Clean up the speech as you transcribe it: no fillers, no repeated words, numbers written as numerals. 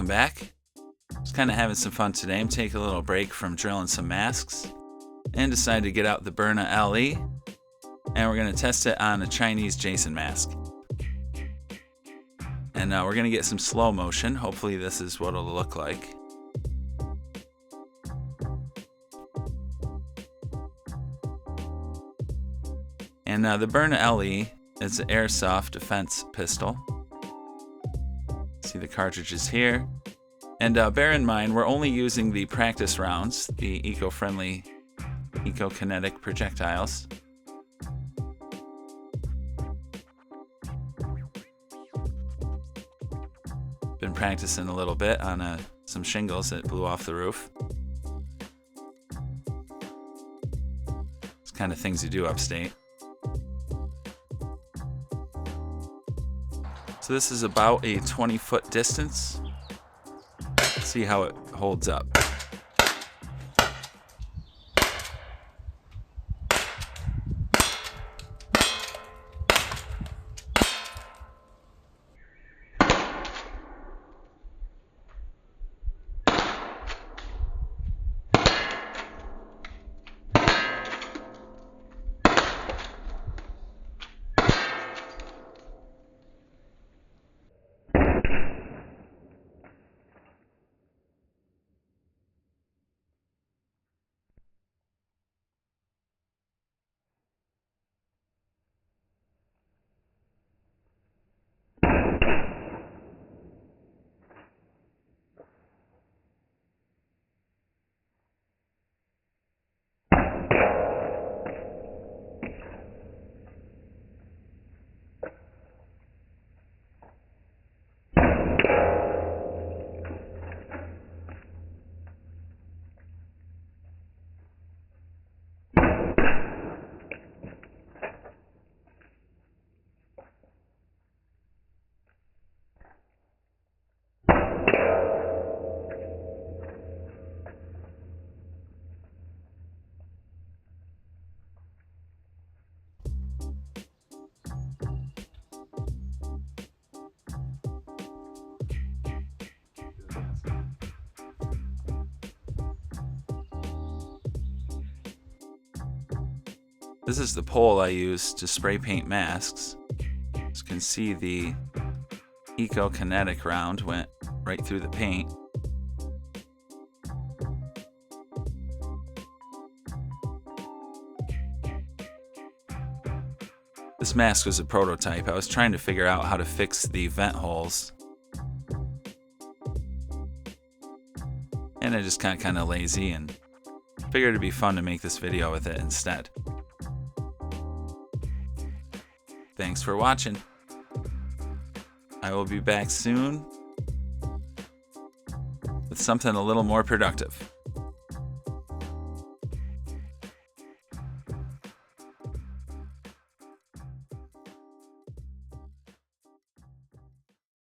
welcome back. Just kind of having some fun today. I'm taking a little break from drilling some masks and decided to get out the Byrna LE, and we're going to test it on a Chinese Jason mask. And we're going to get some slow motion. Hopefully this is what it'll look like. And the Byrna LE is an Airsoft defense pistol. See the cartridges here. And bear in mind, we're only using the practice rounds, the eco-friendly, eco-kinetic projectiles. Been practicing a little bit on some shingles that blew off the roof. It's kind of things you do upstate. So this is about a 20-foot distance. Let's see how it holds up. This is the pole I use to spray paint masks. As you can see, the eco-kinetic round went right through the paint. This mask was a prototype. I was trying to figure out how to fix the vent holes, and I just got kind of lazy and figured it'd be fun to make this video with it instead. Thanks for watching. I will be back soon with something a little more productive.